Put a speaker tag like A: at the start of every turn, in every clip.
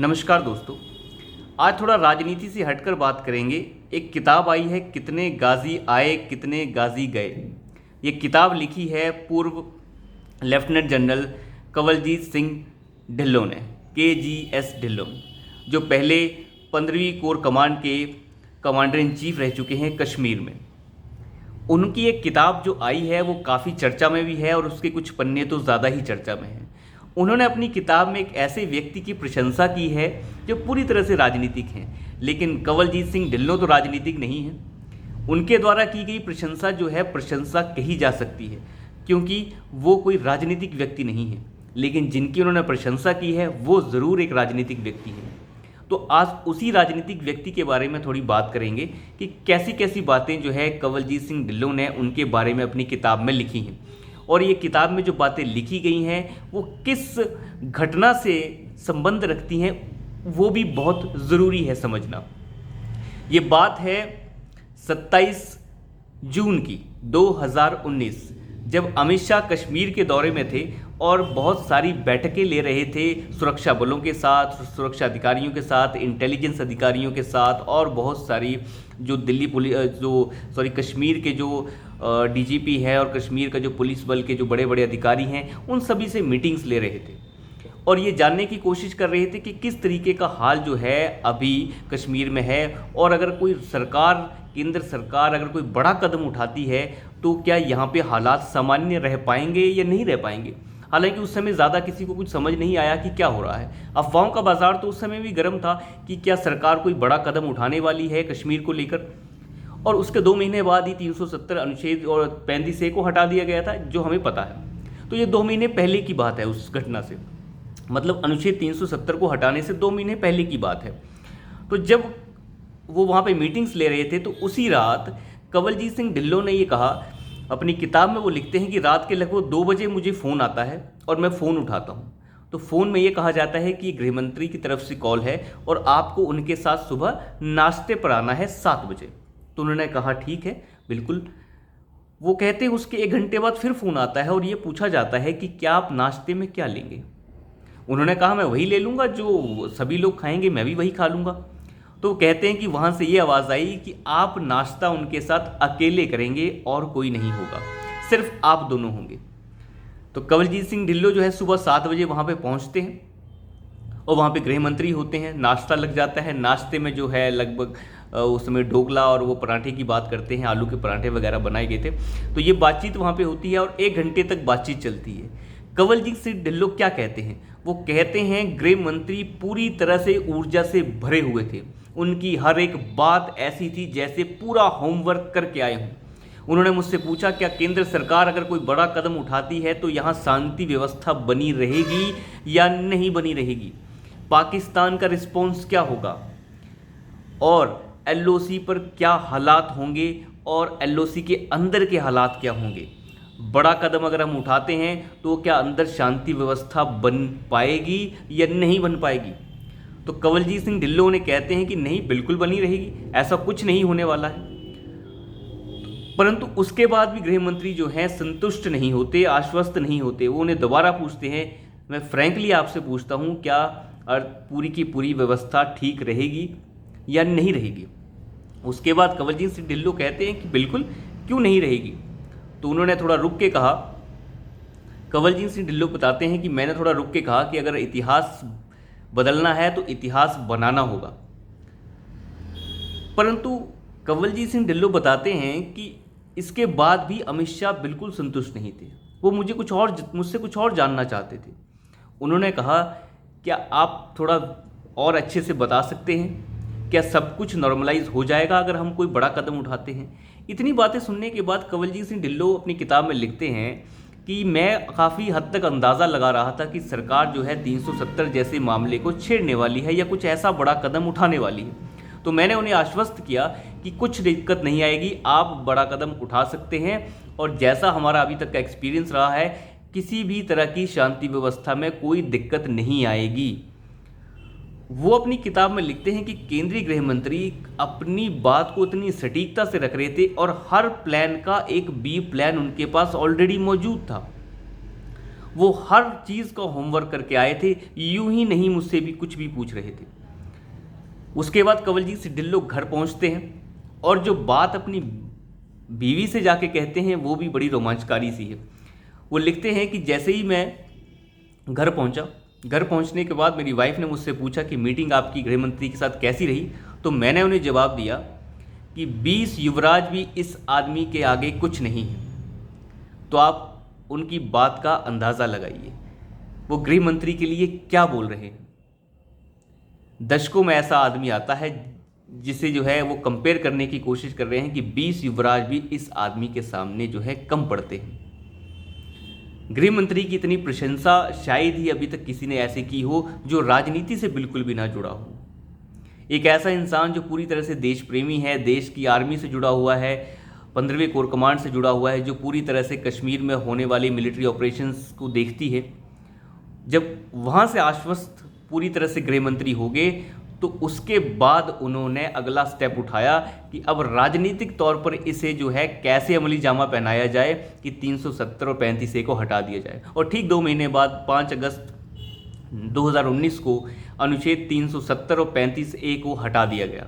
A: नमस्कार दोस्तों। आज थोड़ा राजनीति से हटकर बात करेंगे। एक किताब आई है, कितने गाजी आए कितने गाजी गए। ये किताब लिखी है पूर्व लेफ्टिनेंट जनरल कंवलजीत सिंह ढिल्लों ने, KGS ढिल्लों, जो पहले 15वीं कोर कमांड के कमांडर इन चीफ रह चुके हैं कश्मीर में। उनकी एक किताब जो आई है वो काफ़ी चर्चा में भी है और उसके कुछ पन्ने तो ज़्यादा ही चर्चा में हैं। उन्होंने अपनी किताब में एक ऐसे व्यक्ति की प्रशंसा की है जो पूरी तरह से राजनीतिक हैं, लेकिन कंवलजीत सिंह ढिल्लों तो राजनीतिक नहीं हैं। उनके द्वारा की गई प्रशंसा जो है प्रशंसा कही जा सकती है, क्योंकि वो कोई राजनीतिक व्यक्ति नहीं है, लेकिन जिनकी उन्होंने प्रशंसा की है वो ज़रूर एक राजनीतिक व्यक्ति है। तो आज उसी राजनीतिक व्यक्ति के बारे में थोड़ी बात करेंगे कि कैसी कैसी बातें जो है कंवलजीत सिंह ढिल्लों ने उनके बारे में अपनी किताब में लिखी हैं, और ये किताब में जो बातें लिखी गई हैं वो किस घटना से संबंध रखती हैं वो भी बहुत ज़रूरी है समझना। ये बात है 27 जून की 2019, जब अमित शाह कश्मीर के दौरे में थे और बहुत सारी बैठकें ले रहे थे सुरक्षा बलों के साथ, सुरक्षा अधिकारियों के साथ, इंटेलिजेंस अधिकारियों के साथ, और बहुत सारी जो दिल्ली पुलिस कश्मीर के जो DGP है और कश्मीर का जो पुलिस बल के जो बड़े बड़े अधिकारी हैं उन सभी से मीटिंग्स ले रहे थे और ये जानने की कोशिश कर रहे थे कि किस तरीके का हाल जो है अभी कश्मीर में है, और अगर कोई सरकार, केंद्र सरकार अगर कोई बड़ा कदम उठाती है तो क्या यहाँ पे हालात सामान्य रह पाएंगे या नहीं रह पाएंगे। हालांकि उस समय ज़्यादा किसी को कुछ समझ नहीं आया कि क्या हो रहा है। अफवाहों का बाजार तो उस समय भी गर्म था कि क्या सरकार कोई बड़ा कदम उठाने वाली है कश्मीर को लेकर। और उसके 2 महीने बाद ही 370 अनुच्छेद और 35A को हटा दिया गया था, जो हमें पता है। तो ये 2 महीने पहले की बात है उस घटना से, मतलब अनुच्छेद 370 को हटाने से 2 महीने पहले की बात है। तो जब वो वहाँ पे मीटिंग्स ले रहे थे तो उसी रात कंवलजीत सिंह ढिल्लों ने ये कहा, अपनी किताब में वो लिखते हैं कि रात के लगभग 2 बजे मुझे फ़ोन आता है और मैं फ़ोन उठाता हूँ। तो फ़ोन में ये कहा जाता है कि गृह मंत्री की तरफ से कॉल है और आपको उनके साथ सुबह नाश्ते पर आना है 7 बजे। तो उन्होंने कहा ठीक है, बिल्कुल। वो कहते हैं उसके 1 घंटे बाद फिर फ़ोन आता है और ये पूछा जाता है कि क्या आप नाश्ते में क्या लेंगे। उन्होंने कहा मैं वही ले लूँगा जो सभी लोग खाएंगे, मैं भी वही खा लूँगा। तो कहते हैं कि वहाँ से ये आवाज़ आई कि आप नाश्ता उनके साथ अकेले करेंगे और कोई नहीं होगा, सिर्फ आप दोनों होंगे। तो कंवलजीत सिंह ढिल्लों जो है सुबह 7 बजे वहाँ पे पहुँचते हैं और वहाँ पे गृह मंत्री होते हैं। नाश्ता लग जाता है। नाश्ते में जो है लगभग उस समय ढोकला और वो पराठे की बात करते हैं, आलू के पराठे वगैरह बनाए गए थे। तो ये बातचीत वहाँ पे होती है और 1 घंटे तक बातचीत चलती है। कंवलजीत सिंह ढिल्लों क्या कहते हैं? वो कहते हैं गृह मंत्री पूरी तरह से ऊर्जा से भरे हुए थे। उनकी हर एक बात ऐसी थी जैसे पूरा होमवर्क करके आए हों। उन्होंने मुझसे पूछा क्या केंद्र सरकार अगर कोई बड़ा कदम उठाती है तो यहाँ शांति व्यवस्था बनी रहेगी या नहीं बनी रहेगी, पाकिस्तान का रिस्पॉन्स क्या होगा, और LOC पर क्या हालात होंगे और LOC के अंदर के हालात क्या होंगे। बड़ा कदम अगर हम उठाते हैं तो क्या अंदर शांति व्यवस्था बन पाएगी या नहीं बन पाएगी। तो कंवलजीत सिंह ढिल्लों ने कहते हैं कि नहीं, बिल्कुल बनी रहेगी, ऐसा कुछ नहीं होने वाला है। परंतु उसके बाद भी गृह मंत्री जो हैं संतुष्ट नहीं होते, आश्वस्त नहीं होते। वो उन्हें दोबारा पूछते हैं, मैं फ्रैंकली आपसे पूछता हूँ, क्या पूरी की पूरी व्यवस्था ठीक रहेगी या नहीं रहेगी। उसके बाद कंवलजीत सिंह ढिल्लों कहते हैं कि बिल्कुल, क्यों नहीं रहेगी। तो उन्होंने थोड़ा रुक के कहा, कंवलजीत सिंह ढिल्लों बताते हैं कि मैंने थोड़ा रुक के कहा कि अगर इतिहास बदलना है तो इतिहास बनाना होगा। परंतु कंवलजीत सिंह ढिल्लों बताते हैं कि इसके बाद भी अमित शाह बिल्कुल संतुष्ट नहीं थे। वो मुझसे कुछ और जानना चाहते थे। उन्होंने कहा, क्या आप थोड़ा और अच्छे से बता सकते हैं, क्या सब कुछ नॉर्मलाइज हो जाएगा अगर हम कोई बड़ा कदम उठाते हैं। इतनी बातें सुनने के बाद कंवलजीत सिंह ढिल्लों अपनी किताब में लिखते हैं कि मैं काफ़ी हद तक अंदाज़ा लगा रहा था कि सरकार जो है 370 जैसे मामले को छेड़ने वाली है या कुछ ऐसा बड़ा कदम उठाने वाली है। तो मैंने उन्हें आश्वस्त किया कि कुछ दिक्कत नहीं आएगी, आप बड़ा कदम उठा सकते हैं, और जैसा हमारा अभी तक का एक्सपीरियंस रहा है किसी भी तरह की शांति व्यवस्था में कोई दिक्कत नहीं आएगी। वो अपनी किताब में लिखते हैं कि केंद्रीय गृह मंत्री अपनी बात को इतनी सटीकता से रख रहे थे और हर प्लान का एक B प्लान उनके पास ऑलरेडी मौजूद था। वो हर चीज़ का होमवर्क करके आए थे, यूं ही नहीं मुझसे भी कुछ भी पूछ रहे थे। उसके बाद कंवलजीत सिंह ढिल्लों घर पहुंचते हैं और जो बात अपनी बीवी से जाके कहते हैं वो भी बड़ी रोमांचकारी सी है। वो लिखते हैं कि जैसे ही मैं घर पहुंचा, घर पहुंचने के बाद मेरी वाइफ ने मुझसे पूछा कि मीटिंग आपकी गृह मंत्री के साथ कैसी रही, तो मैंने उन्हें जवाब दिया कि 20 युवराज भी इस आदमी के आगे कुछ नहीं है। तो आप उनकी बात का अंदाज़ा लगाइए, वो गृह मंत्री के लिए क्या बोल रहे हैं। दशकों में ऐसा आदमी आता है जिसे जो है वो कंपेयर करने की कोशिश कर रहे हैं कि 20 युवराज भी इस आदमी के सामने जो है कम पड़ते हैं। गृह मंत्री की इतनी प्रशंसा शायद ही अभी तक किसी ने ऐसे की हो जो राजनीति से बिल्कुल भी ना जुड़ा हो। एक ऐसा इंसान जो पूरी तरह से देश प्रेमी है, देश की आर्मी से जुड़ा हुआ है, 15वें कोर कमांड से जुड़ा हुआ है, जो पूरी तरह से कश्मीर में होने वाली मिलिट्री ऑपरेशंस को देखती है। जब वहाँ से आश्वस्त पूरी तरह से गृह मंत्री हो गए तो उसके बाद उन्होंने अगला स्टेप उठाया कि अब राजनीतिक तौर पर इसे जो है कैसे अमली जामा पहनाया जाए कि 370 और 35A को हटा दिया जाए। और ठीक 2 महीने बाद 5 अगस्त 2019 को अनुच्छेद 370 और 35A को हटा दिया गया।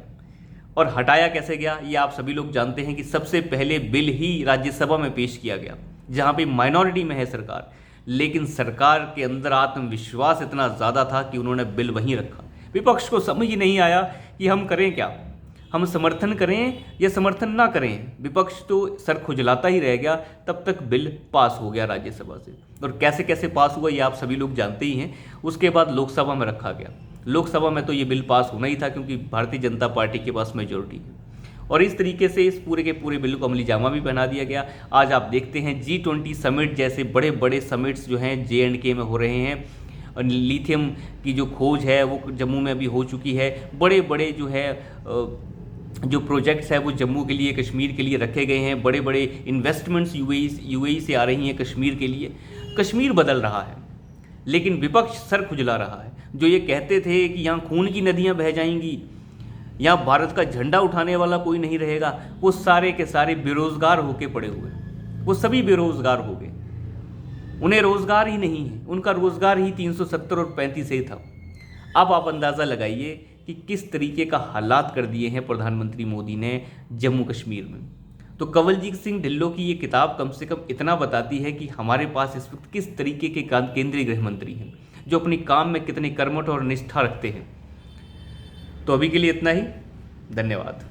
A: और हटाया कैसे गया ये आप सभी लोग जानते हैं कि सबसे पहले बिल ही राज्यसभा में पेश किया गया जहां पे माइनॉरिटी में है सरकार, लेकिन सरकार के अंदर आत्मविश्वास इतना ज़्यादा था कि उन्होंने बिल वहीं रखा। विपक्ष को समझ ही नहीं आया कि हम करें क्या, हम समर्थन करें या समर्थन ना करें। विपक्ष तो सर खुजलाता ही रह गया। तब तक बिल पास हो गया राज्यसभा से, और कैसे कैसे पास हुआ ये आप सभी लोग जानते ही हैं। उसके बाद लोकसभा में रखा गया। लोकसभा में तो ये बिल पास होना ही था क्योंकि भारतीय जनता पार्टी के पास मेजोरिटी है, और इस तरीके से इस पूरे के पूरे बिल को अमली जामा भी पहना दिया गया। आज आप देखते हैं G20 समिट जैसे बड़े बड़े समिट्स जो हैं J&K में हो रहे हैं, और लिथियम की जो खोज है वो जम्मू में अभी हो चुकी है। बड़े बड़े जो है जो प्रोजेक्ट्स है वो जम्मू के लिए, कश्मीर के लिए रखे गए हैं। बड़े बड़े इन्वेस्टमेंट्स यूएई से आ रही हैं कश्मीर के लिए। कश्मीर बदल रहा है, लेकिन विपक्ष सर खुजला रहा है। जो ये कहते थे कि यहाँ खून की नदियाँ बह जाएंगी, यहाँ भारत का झंडा उठाने वाला कोई नहीं रहेगा, वो सारे के सारे बेरोजगार होके पड़े हुए, वो सभी बेरोजगार हो गए। उन्हें रोजगार ही नहीं है, उनका रोजगार ही 370 और 35A था। अब आप अंदाज़ा लगाइए कि किस तरीके का हालात कर दिए हैं प्रधानमंत्री मोदी ने जम्मू कश्मीर में। तो कंवलजीत सिंह ढिल्लों की ये किताब कम से कम इतना बताती है कि हमारे पास इस वक्त किस तरीके के केंद्रीय गृह मंत्री हैं जो अपनी काम में कितने कर्मठ और निष्ठा रखते हैं। तो अभी के लिए इतना ही, धन्यवाद।